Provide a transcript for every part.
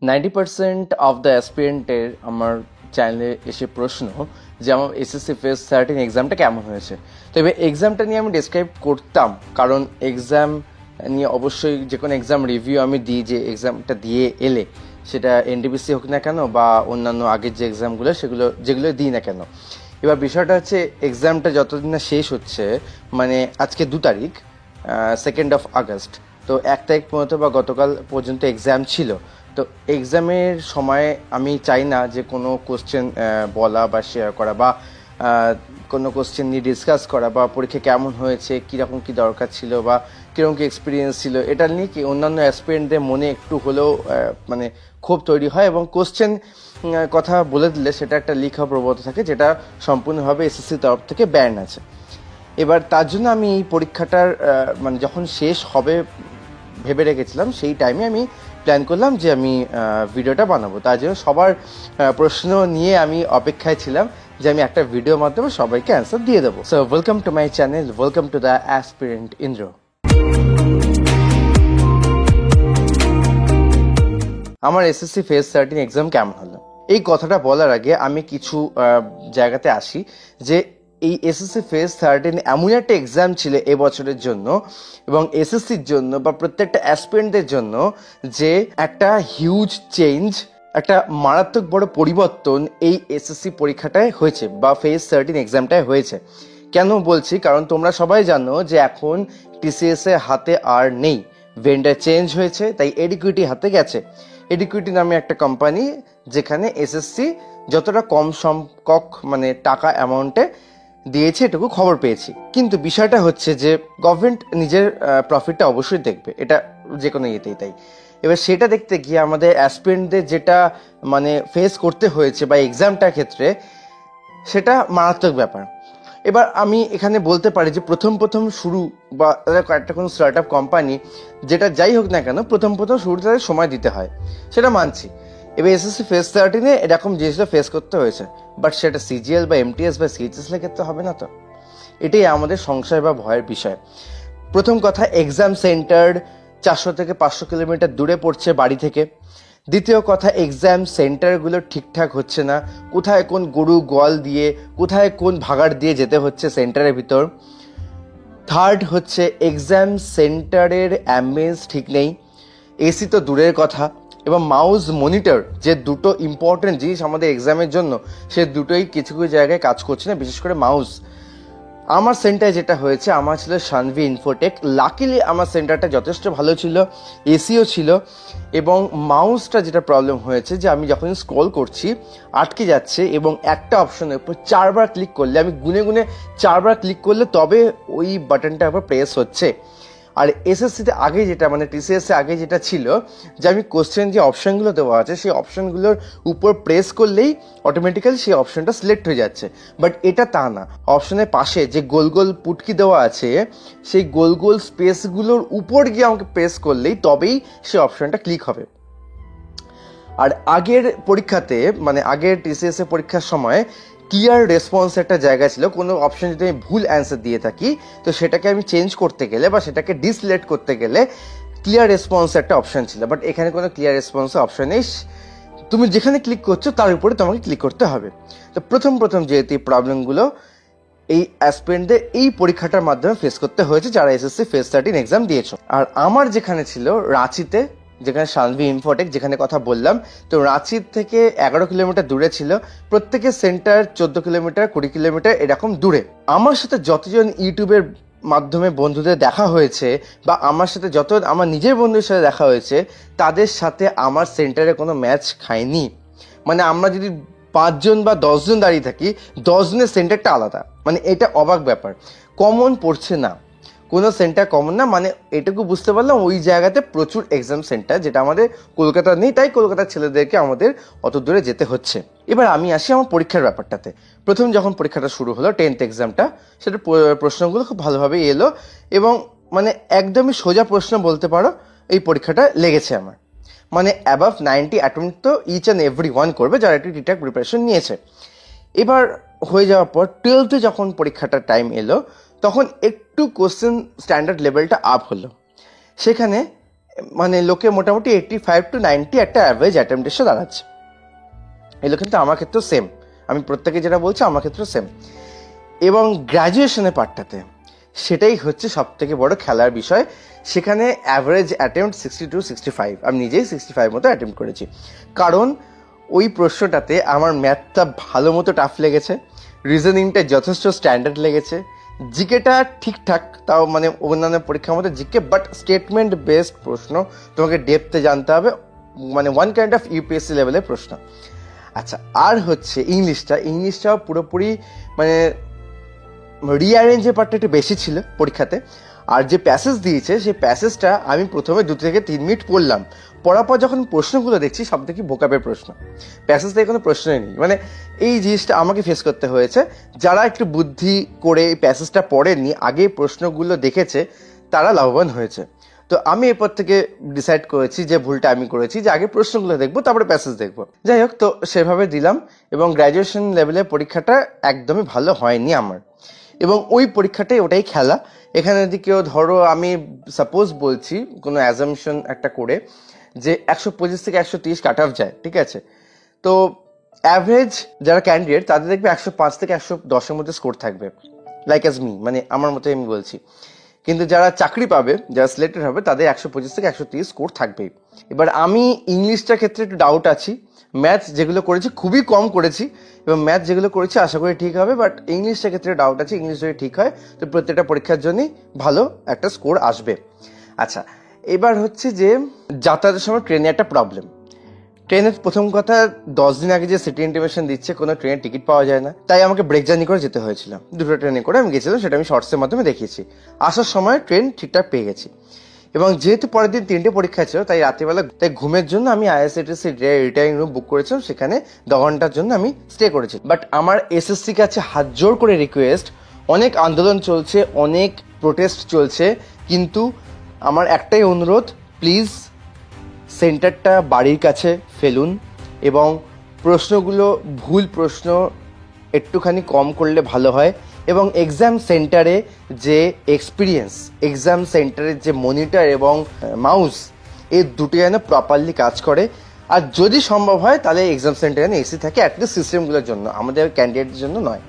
90% of the অ্যাসপিরেন্টের আমার চ্যানেলে এসে প্রশ্ন যে আমার এসএসসি ফেজ 13 এক্সামটা কেমন হয়েছে। তবে এক্সামটা নিয়ে আমি ডিসক্রাইব করতাম, কারণ এক্সাম নিয়ে অবশ্যই যে কোনো এক্সাম রিভিউ আমি দিই, যে এক্সামটা দিয়ে এলে সেটা এনটিপিসি হোক না কেন বা অন্যান্য আগের যে এক্সামগুলো যেগুলো দিই না কেন। এবার বিষয়টা হচ্ছে এক্সামটা যতদিন না শেষ হচ্ছে, মানে আজকে 2 তারিখ, 2nd অফ আগস্ট, তো 1 তারিখ পর্যন্ত বা গতকাল পর্যন্ত এক্সাম ছিল। তো এক্সামের সময় আমি চাই না যে কোনো কোশ্চেন বলা বা শেয়ার করা বা কোনো কোশ্চেন নিয়ে ডিসকাস করা বা পরীক্ষা কেমন হয়েছে, কীরকম কী দরকার ছিল বা কীরকম কী এক্সপিরিয়েন্স ছিল, এটা নিয়ে কি অন্যান্য অ্যাসপিরেন্টদের মনে একটু হলেও মানে ক্ষোভ তৈরি হয়, এবং কোশ্চেন কথা বলে দিলে সেটা একটা লিখা প্রবণতা থাকে, যেটা সম্পূর্ণভাবে এসএসসির তরফ থেকে ব্যান আছে। এবার তার জন্য আমি এই পরীক্ষাটার মানে যখন শেষ হবে ভেবে রেখেছিলাম, সেই টাইমে আমি প্ল্যান করলাম যে আমি ভিডিওটা বানাবো। তার জন্য সবার প্রশ্ন নিয়ে আমি অপেক্ষায় ছিলাম যে আমি একটা ভিডিওর মাধ্যমে সবাইকে অ্যান্সার দিয়ে দেবো। So welcome to my channel, welcome to the aspirant Indra. আমার এসএসসি ফেজ 13 এক্সাম কেমন হলো, এই কথাটা বলার আগে আমি কিছু জায়গাতে আসি যে এই এসএসসি ফেজ 13 এমন একটা এক্সাম ছিল এবছরের জন্য এবং এসএসসির জন্য বা প্রত্যেকটা অ্যাসপিরেন্টদের জন্য, যে একটা হিউজ চেঞ্জ, একটা মারাত্মক বড় পরিবর্তন এই এসএসসি পরীক্ষাটায় হয়েছে বা ফেজ 13 এক্সামটায় হয়েছে। কেন বলছি, কারণ তোমরা সবাই জানো যে এখন টিসিএস এর হাতে আর নেই, ভেন্ডার চেঞ্জ হয়েছে, তাই এডিকুইটি হাতে গেছে। এডিকুইটি নামে একটা কোম্পানি, যেখানে এসএসসি যতটা কম সংখ্যক মানে টাকা অ্যামাউন্টে দিয়েছে এটুকু খবর পেয়েছি। কিন্তু বিষয়টা হচ্ছে যে গভর্নমেন্ট নিজের প্রফিটটা অবশ্যই দেখবে, এটা যে কোনো ইয়েতেই তাই। এবার সেটা দেখতে গিয়ে আমাদের অ্যাসপিরেন্টদের যেটা মানে ফেস করতে হয়েছে বা এক্সামটার ক্ষেত্রে, সেটা মারাত্মক ব্যাপার। এবার আমি এখানে বলতে পারি যে প্রথম শুরু বা একটা কোনো স্টার্ট আপ কোম্পানি যেটা যাই হোক না কেন, প্রথম শুরুতে তাদের সময় দিতে হয়, সেটা মানছি। এবার এসএসসি ফেজ 13 এরকম জিনিসটা ফেস করতে হয়েছে, বাট সেটা সিজিএল বা এমটিএস বা সিএইচএস এর ক্ষেত্রে হবে না। তো এটাই আমাদের সংশয় বা ভয়ের বিষয়। প্রথম কথা, এক্সাম সেন্টার 400 থেকে 500 কিলোমিটার দূরে পড়ছে বাড়ি থেকে। দ্বিতীয় কথা, এক্সাম সেন্টারগুলো ঠিকঠাক হচ্ছে না, কোথায় কোন গরু গোয়াল দিয়ে, কোথায় কোন ভাগাড় দিয়ে যেতে হচ্ছে সেন্টারের ভিতর। থার্ড হচ্ছে, এক্সাম সেন্টারের অ্যাম্বিয়েন্স ঠিক নেই, এসি তো দূরের কথা, এবং মাউস মনিটর, যে দুটো ইম্পর্টেন্ট জিনিস আমাদের এক্সামের জন্য, সে দুটোই কিছু কিছু জায়গায় কাজ করছে না, বিশেষ করে মাউস। আমার সেন্টারে যেটা হয়েছে, আমার ছিল শানভি ইনফোটেক। লাকিলি আমার সেন্টারটা যথেষ্ট ভালো ছিল, এসিও ছিল, এবং মাউসটা যেটা প্রবলেম হয়েছে যে আমি যখন স্ক্রল করছি আটকে যাচ্ছে, এবং একটা অপশনের উপর 4বার ক্লিক করলে, আমি গুনে গুনে 4বার ক্লিক করলে তবে ওই বাটনটা আবার প্রেস হচ্ছে। আর এসএসসিতে আগে যেটা মানে টিসিএস এ আগে যেটা ছিল, যে আমি কোশ্চেন যে অপশনগুলো দেওয়া আছে সেই অপশনগুলোর উপর প্রেস করলেই অটোমেটিক্যালি সেই অপশনটা সিলেক্ট হয়ে যাচ্ছে, বাট এটা তা না। অপশনের পাশে যে গোল গোল পুটকি দেওয়া আছে, সেই গোল গোল স্পেসগুলোর উপর গিয়ে আমাকে প্রেস করলেই তবেই সেই অপশনটা ক্লিক হবে। আর আগের পরীক্ষাতে মানে আগের টিসিএস এর পরীক্ষার সময় ক্লিয়ার রেসপন্স একটা জায়গা ছিল, কোনো অপশন যদি আমি ভুল অ্যান্সার দিয়ে থাকি তো সেটাকে আমি চেঞ্জ করতে গেলে বা সেটাকে ডিসলেক্ট করতে গেলে ক্লিয়ার রেসপন্স একটা অপশন ছিল, বাট এখানে কোনো ক্লিয়ার রেসপন্সের অপশন নেই। তুমি যেখানে ক্লিক করছো তার উপরে তোমাকে ক্লিক করতে হবে। তো প্রথম যেহেতু এই প্রবলেমগুলো এই অ্যাসপিরেন্টদের এই পরীক্ষাটার মাধ্যমে ফেস করতে হয়েছে, যারা এসএসসি ফেজ 13 এক্সাম দিয়েছো। আর আমার যেখানে ছিল রাঁচিতে, যেখানে শানভি ইনফোটেক যেখানে কথা বললাম, তো রাঁচির থেকে 11 কিলোমিটার দূরে ছিল। প্রত্যেকের সেন্টার 14 কিলোমিটার 20 কিলোমিটার এরকম দূরে। আমার সাথে যতজন ইউটিউবের মাধ্যমে বন্ধুদের দেখা হয়েছে বা আমার সাথে যত আমার নিজের বন্ধুদের সাথে দেখা হয়েছে, তাদের সাথে আমার সেন্টারে কোনো ম্যাচ খায়নি। মানে আমরা যদি 5 জন বা 10 জন দাঁড়িয়ে থাকি, 10 জনের সেন্টারটা আলাদা, মানে এটা অবাক ব্যাপার। কমন পড়ছে না, কোনো সেন্টার কমন না, মানে এটুকু বুঝতে পারলাম ওই জায়গাতে প্রচুর এক্সাম সেন্টার, যেটা আমাদের কলকাতা নেই, তাই কলকাতার ছেলেদেরকে আমাদের অত দূরে যেতে হচ্ছে। এবার আমি আসি আমার পরীক্ষার ব্যাপারটাতে। প্রথম যখন পরীক্ষাটা শুরু হলো 10th এক্সামটা, সেটা প্রশ্নগুলো খুব ভালোভাবে এলো এবং মানে একদমই সোজা প্রশ্ন বলতে পারো এই পরীক্ষাটা লেগেছে আমার। মানে অ্যাবাভ 90 অ্যাটেম্প্ট তো ইচ অ্যান্ড এভরি ওয়ান করবে যারা একটু ঠিকঠাক প্রিপারেশন নিয়েছে। এবার হয়ে যাওয়ার পর 12th যখন পরীক্ষাটার টাইম এলো, তখন একটু কোশ্চেন স্ট্যান্ডার্ড লেভেলটা আপ হলো। সেখানে মানে লোকে মোটামুটি 85 to 90 একটা অ্যাভারেজ অ্যাটেম্প্ট এসে দাঁড়াচ্ছে। এগুলো কিন্তু আমার ক্ষেত্রেও সেম, আমি প্রত্যেকে যেটা বলছি আমার ক্ষেত্রেও সেম। এবং গ্র্যাজুয়েশনের পার্টটাতে সেটাই হচ্ছে সব থেকে বড় খেলার বিষয়। সেখানে অ্যাভারেজ অ্যাটেম্প্ট 60 to 65, আমি নিজেই 65 মতো অ্যাটেম্প্ট করেছি। কারণ ওই প্রশ্নটাতে আমার ম্যাথটা ভালো মতো টাফ লেগেছে, রিজনিংটা যথেষ্ট স্ট্যান্ডার্ড লেগেছে, জিকেটা ঠিকঠাক, তাও মানে অন্যান্য পরীক্ষার মধ্যে জিকে, বাট স্টেটমেন্ট বেসড প্রশ্ন, তোমাকে ডেপথে জানতে হবে, মানে ওয়ান কাইন্ড অফ ইউপিএসসি লেভেলের প্রশ্ন। আচ্ছা, আর হচ্ছে ইংলিশটাও পুরোপুরি মানে রিঅ্যারেঞ্জের পার্টটা একটু বেশি ছিল পরীক্ষাতে। আর যে প্যাসেজ দিয়েছে সেই প্যাসেজটা আমি প্রথমে 2 থেকে 3 মিনিট পড়লাম, পড়ার পর যখন প্রশ্নগুলো দেখছি সব থেকে বোকাপের প্রশ্ন, প্যাসেজ থেকে কোনো প্রশ্নই নেই। মানে এই জিনিসটা আমাকে ফেস করতে হয়েছে। যারা একটু বুদ্ধি করে এই প্যাসেজটা পড়েনি, আগে প্রশ্নগুলো দেখেছে, তারা লাভবান হয়েছে। তো আমি এরপর থেকে ডিসাইড করেছি যে ভুলটা আমি করেছি, যে আগে প্রশ্নগুলো দেখবো তারপরে প্যাসেজ দেখবো। যাই হোক, তো সেভাবে দিলাম এবং গ্র্যাজুয়েশন লেভেলের পরীক্ষাটা একদমই ভালো হয়নি আমার। এবং ওই পরীক্ষাটাই ওটাই খেলা। এখানে যদি কেউ ধরো, আমি সাপোজ বলছি কোনো অ্যাজামশন একটা করে, যে 125 থেকে 130 কাট অফ যায়, ঠিক আছে, তো অ্যাভারেজ যারা ক্যান্ডিডেট তাদের দেখবে 105 থেকে 110-এর মধ্যে স্কোর থাকবে, লাইক অ্যাজ মি, মানে আমার মতো আমি বলছি। কিন্তু যারা চাকরি পাবে, যারা সিলেক্টেড হবে, তাদের 125 থেকে 130 স্কোর থাকবেই। এবার আমি ইংলিশটার ক্ষেত্রে একটু ডাউট আছি, ম্যাথস যেগুলো করেছি খুবই কম করেছি, এবং ম্যাথ যেগুলো করেছি আশা করি ঠিক হবে, বাট ইংলিশটার ক্ষেত্রে ডাউট আছে। ইংলিশ যদি ঠিক হয় তো প্রত্যেকটা পরীক্ষার জন্যই ভালো একটা স্কোর আসবে। আচ্ছা, এবার হচ্ছে যে যাতায়াতের সময় ট্রেনে একটা প্রবলেম। ট্রেনের প্রথম কথা, 10 দিন আগে যে সিটি ইন্টিমেশন দিচ্ছে, কোনো ট্রেনের টিকিট পাওয়া যায় না, তাই আমাকে ব্রেক জার্নি করে যেতে হয়েছিল। 2টো ট্রেনে করে আমি গেছিলাম, সেটা আমি শর্টসের মাধ্যমে দেখিয়েছি। আসার সময় ট্রেন ঠিকঠাক পেয়ে গেছি। এবং যেহেতু পরের দিন 3টে পরীক্ষা ছিল, তাই রাত্রিবেলা তাই ঘুমের জন্য আমি আইআরসিটিসি রিটায়ারিং রুম বুক করেছিলাম, সেখানে 10 ঘন্টার জন্য আমি স্টে করেছি। বাট আমার এসএসসি কাছে হাত জোর করে রিকোয়েস্ট, অনেক আন্দোলন চলছে, অনেক প্রোটেস্ট চলছে, কিন্তু আমার একটাই অনুরোধ, প্লিজ সেন্টারটা বাড়ির কাছে ফেলুন এবং প্রশ্নগুলো ভুল প্রশ্ন একটুখানি কম করলে ভালো হয়। এবং এক্সাম সেন্টারে যে এক্সপিরিয়েন্স, এক্সাম সেন্টারের যে মনিটর এবং মাউস, এই দুটো যেন প্রপারলি কাজ করে। আর যদি সম্ভব হয় তাহলে এক্সাম সেন্টারে যেন এসি থাকে, অ্যাটলিস্ট সিস্টেমগুলোর জন্য, আমাদের ক্যান্ডিডেটের জন্য নয়।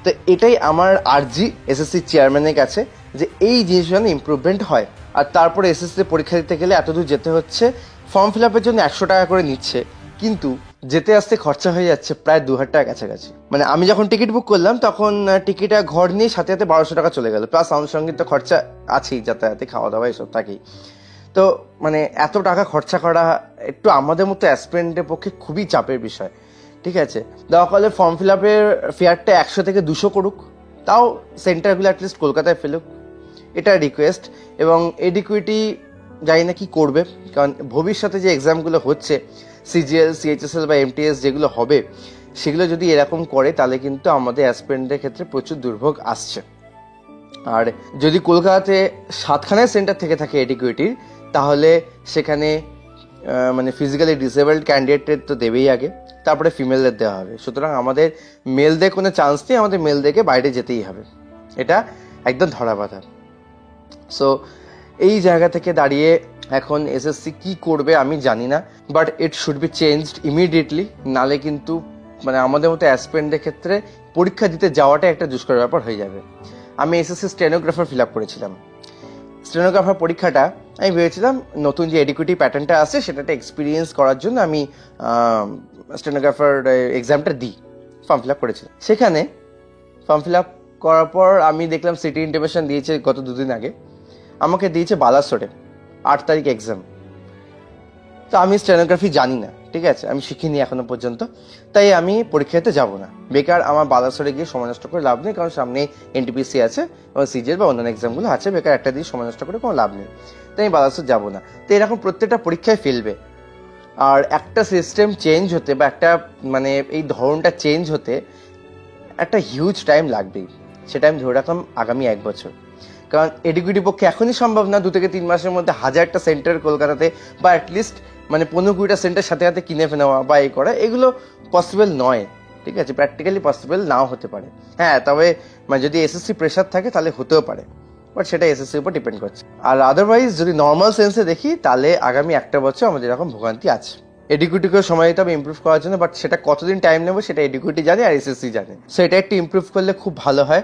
তো এটাই আমার আর্জি এসএসসি চেয়ারম্যানের কাছে, যে এই জিনিসগুলো যেন ইমপ্রুভমেন্ট হয়। আর তারপরে এসএসসি পরীক্ষা দিতে গেলে এতদূর যেতে হচ্ছে, ফর্ম ফিল আপের জন্য 100 টাকা করে নিচ্ছে, কিন্তু যেতে আসতে খরচা হয়ে যাচ্ছে প্রায় 2000 টাকা কাছাকাছি। মানে আমি যখন টিকিট বুক করলাম তখন টিকিট আর ঘর নিয়ে সাথে সাথে 1200 টাকা চলে গেল, প্লাস আনুষঙ্গিক তো খরচা আছেই, যাতায়াতে, খাওয়া দাওয়া এসব থাকেই। তো মানে এত টাকা খরচা করা একটু আমাদের মতো অ্যাসপিরেন্টের পক্ষে খুবই চাপের বিষয়, ঠিক আছে। দেওয়া কলে ফর্ম ফিল আপের ফেয়ারটা 100 থেকে 200 করুক, তাও সেন্টারগুলো অ্যাটলিস্ট কলকাতায় ফেলুক, এটা রিকোয়েস্ট। এবং এডিকুইটি জানি না কি করবে, কারণ ভবিষ্যতে যে এক্সামগুলো হচ্ছে, সিজিএল, সিএইচএসএল বা এমটিএস যেগুলো হবে, সেগুলো যদি এরকম করে তাহলে কিন্তু আমাদের অ্যাসপিরেন্টদের ক্ষেত্রে প্রচুর দুর্ভোগ আসছে। আর যদি কলকাতাতে 7খানায় সেন্টার থেকে থাকে এডিকুইটির, তাহলে সেখানে মানে ফিজিক্যালি ডিসেবলড ক্যান্ডিডেটের তো দেবেই আগে, তারপরে ফিমেলদের দেওয়া হবে। সুতরাং আমাদের মেলদের কোনো চান্স নেই, আমাদের মেলদেরকে বাইরে যেতেই হবে, এটা একদম ধরা বাঁধা। সো এই জায়গা থেকে দাঁড়িয়ে এখন এসএসসি কি করবে আমি জানি না, but it should be changed immediately, নালে কিন্তু মানে আমাদের মতো অ্যাসপিরেন্টদের ক্ষেত্রে পরীক্ষা দিতে যাওয়াটা একটা দুষ্কর ব্যাপার হয়ে যাবে। আমি এসএসসি স্টেনোগ্রাফার ফিল আপ করেছিলাম। স্টেনোগ্রাফার পরীক্ষাটা আমি ভেবেছিলাম নতুন যে এডুকেটিভ প্যাটার্নটা আছে সেটাতে এক্সপিরিয়েন্স করার জন্য আমি স্টেনোগ্রাফার এক্সামটা দিই, ফর্ম ফিল আপ করেছিলাম। সেখানে ফর্ম ফিল আপ করার পর আমি দেখলাম সিটি ইন্টিমেশন দিয়েছে গত 2 দিন আগে, আমাকে দিয়েছে বালাসোরে, 8 তারিখ এক্সাম। তো আমি স্টেনোগ্রাফি জানি না, ঠিক আছে, আমি শিখিনি এখনো পর্যন্ত, তাই আমি পরীক্ষাতে যাব না। বেকার আমার বালাসোরে গিয়ে সময় নষ্ট করে লাভ নেই, কারণ সামনে এনটিপিসি আছে এবং সিজিএল বা অন্যান্য এক্সামগুলো আছে, বেকার একটা দিয়ে সময় নষ্ট করে কোনো লাভ নেই, তাই আমি বালাসোর যাব না। তো এরকম প্রত্যেকটা পরীক্ষায় ফেলবে। আর একটা সিস্টেম চেঞ্জ হতে বা একটা মানে এই ধরনটা চেঞ্জ হতে একটা হিউজ টাইম লাগবেই, সেটা আমি ধরে রাখলাম আগামী 1 বছর। কারণ এডুকেটিভ পক্ষে এখনই সম্ভব না 2 থেকে 3 মাসের মধ্যে 1000টা সেন্টার কলকাতাতে, বা অ্যাটলিস্ট মানে 15-20টা সেন্টার সাথে সাথে কিনে নেওয়া বা এই করা, এগুলো পসিবল নয়, ঠিক আছে, প্র্যাকটিক্যালি পসিবল নাও হতে পারে। হ্যাঁ, তবে মানে যদি এসএসসি প্রেশার থাকে তাহলে হতেও পারে, বাট সেটা এসএসসির উপর ডিপেন্ড করছে। আর আদারওয়াইজ যদি নর্মাল সেন্সে দেখি তাহলে আগামী একটা বছর আমাদের এরকম ভোগান্তি আছে। এডুকেটিকেও সময় দিতে হবে ইমপ্রুভ করার জন্য, বাট সেটা কতদিন টাইম নেবো সেটা এডুকেটি জানে আর এসএসসি জানে। সো এটা একটু ইমপ্রুভ করলে খুব ভালো হয়,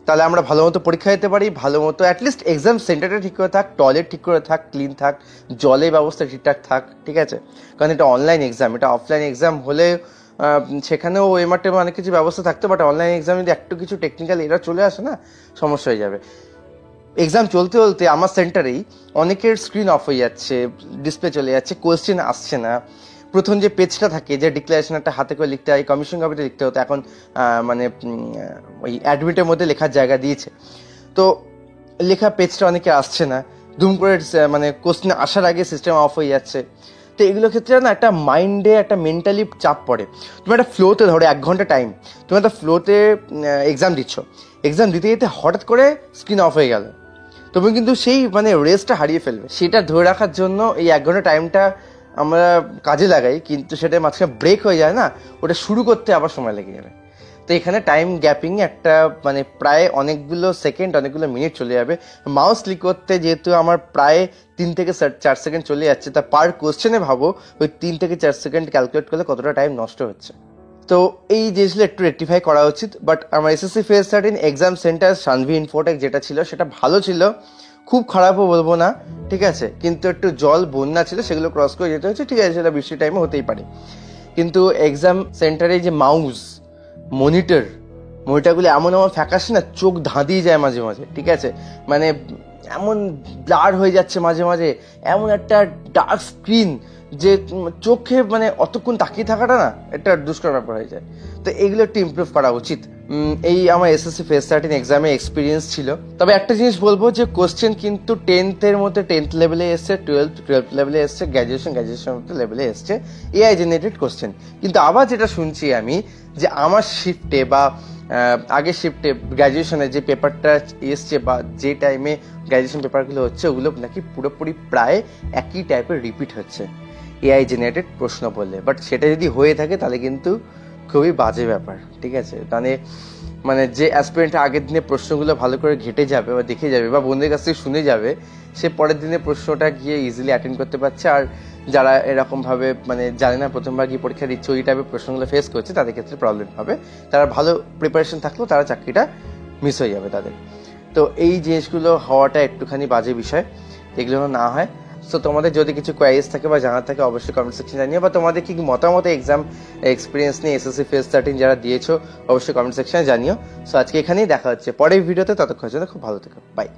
তাহলে আমরা ভালো মতো পরীক্ষা দিতে পারি, ভালো মতো অ্যাটলিস্ট এক্সাম সেন্টারটা ঠিক করে থাক, টয়লেট ঠিক করে থাক, ক্লিন থাক, জলের ব্যবস্থা ঠিকঠাক থাক, ঠিক আছে? কারণ এটা অনলাইন এক্সাম, এটা অফলাইন এক্সাম হলে সেখানেও এমার্টে অনেক কিছু ব্যবস্থা থাকতো, বাট অনলাইন এক্সাম যদি একটু কিছু টেকনিক্যাল এরা চলে আসে না, সমস্যা হয়ে যাবে। এক্সাম চলতে চলতে আমার সেন্টারেই অনেকের স্ক্রিন অফ হয়ে যাচ্ছে, ডিসপ্লে চলে যাচ্ছে, কোয়েশ্চেন আসছে না। প্রথম যে পেজটা থাকে, যে ডিক্লারেশন একটা হাতে করে লিখতে হয়, কমিশন কপিতে লিখতে হতো, এখন মানে ওই অ্যাডমিটের মধ্যে লেখার জায়গা দিয়েছে। তো লেখা পেজটা অনেকে আসছে না, দুম করে মানে কোশ্চেন আসার আগে সিস্টেম অফ হয়ে যাচ্ছে। তো এগুলো ক্ষেত্রে না একটা মাইন্ডে একটা মেন্টালি চাপ পড়ে। তুমি একটা ফ্লোতে ধরো 1 ঘন্টা টাইম, তুমি একটা ফ্লোতে এক্সাম দিচ্ছ, এক্সাম দিতে দিতে হঠাৎ করে স্ক্রিন অফ হয়ে গেল, তুমি কিন্তু সেই মানে রেসটা হারিয়ে ফেলবে। সেটা ধরে রাখার জন্য এই 1 ঘন্টা টাইমটা আমরা কাজে লাগাই, কিন্তু সেটা মাঝখানে ব্রেক হয়ে যায় না, ওটা শুরু করতে আবার সময় লেগে যাবে। তো এখানে টাইম গ্যাপিং একটা মানে প্রায় অনেকগুলো সেকেন্ড, অনেকগুলো মিনিট চলে যাবে। মাউস ক্লিক করতে যেহেতু আমার প্রায় 3 থেকে 4 সেকেন্ড চলে যাচ্ছে, তা পার কোশ্চেনে ভাবো ওই 3 থেকে 4 সেকেন্ড ক্যালকুলেট করলে কতটা টাইম নষ্ট হচ্ছে। তো এই জিনিসগুলো একটু রেক্টিফাই করা উচিত। বাট আমার SSC phase 13 exam centre Sanvi Infotech যেটা ছিল সেটা ভালো ছিল, খুব খারাপও বলবো না, ঠিক আছে? কিন্তু একটু জল বন্যা ছিল, সেগুলো ক্রস করে যেতে হচ্ছে, ঠিক আছে, সেটা বৃষ্টির টাইমে হতেই পারে। কিন্তু এক্সাম সেন্টারে যে মনিটরগুলো এমন ফ্যাকাশে না, চোখ ধাঁধিয়ে যায় মাঝে মাঝে, ঠিক আছে? মানে এমন ব্লার হয়ে যাচ্ছে মাঝে মাঝে, এমন একটা ডার্ক স্ক্রিন যে চোখে মানে অতক্ষণ তাকিয়ে থাকাটা না একটা দুষ্কর ব্যাপার হয়ে যায়। তো এগুলো একটু ইমপ্রুভ করা উচিত। এই আমার এসএসসি ফেজ 13 এক্সামে এক্সপিরিয়েন্স ছিল। তবে একটা জিনিস বলবো যে কোশ্চেন কিন্তু 10th-এর মধ্যে 10th লেভেলে এসছে, 12th লেভেলে এসছে, গ্র্যাজুয়েশন লেভেলে এসছে এআই জেনারেটেড কোশ্চেন। কিন্তু আবার যেটা শুনছি আমি, যে আমার শিফটে বা আগের শিফটে গ্র্যাজুয়েশনে যে পেপারটা এসছে বা যে টাইমে গ্র্যাজুয়েশন পেপারগুলো হচ্ছে, ওগুলো নাকি পুরোপুরি প্রায় একই টাইপের রিপিট হচ্ছে এআই জেনারেটেড প্রশ্ন বললে। বাট সেটা যদি হয়ে থাকে তাহলে কিন্তু খুবই বাজে ব্যাপার, ঠিক আছে? মানে যে অ্যাসপিরেন্ট আগের দিনে প্রশ্নগুলো ভালো করে ঘেটে যাবে বা দেখে যাবে বা বন্ধুদের কাছ থেকে শুনে যাবে, সে পরের দিনে প্রশ্নটা গিয়ে ইজিলি অ্যাটেন্ড করতে পারছে। আর যারা এরকম ভাবে মানে জানে না, প্রথমবার গিয়ে পরীক্ষা দিচ্ছে, ওই টাইপের প্রশ্নগুলো ফেস করছে, তাদের ক্ষেত্রে প্রবলেম হবে। তারা ভালো প্রিপারেশন থাকলেও তারা চাকরিটা মিস হয়ে যাবে তাদের। তো এই জিনিসগুলো হওয়াটা একটুখানি বাজে বিষয়, এগুলো না হয়। সো তোমাদের যদি কিছু কোয়ারিজ থাকে বা জানার থাকে অবশ্যই কমেন্ট সেকশনে জানিও, বা তোমাদের কি মতামত এক্সাম এক্সপিরিয়েন্স নিয়ে এসএসসি ফেজ 13 যারা দিয়েছো অবশ্যই কমেন্ট সেকশনে জানিও। সো আজকে এখানেই দেখা হচ্ছে পরের ভিডিওতে, ততক্ষণের জন্য খুব ভালো থেকো, বাই।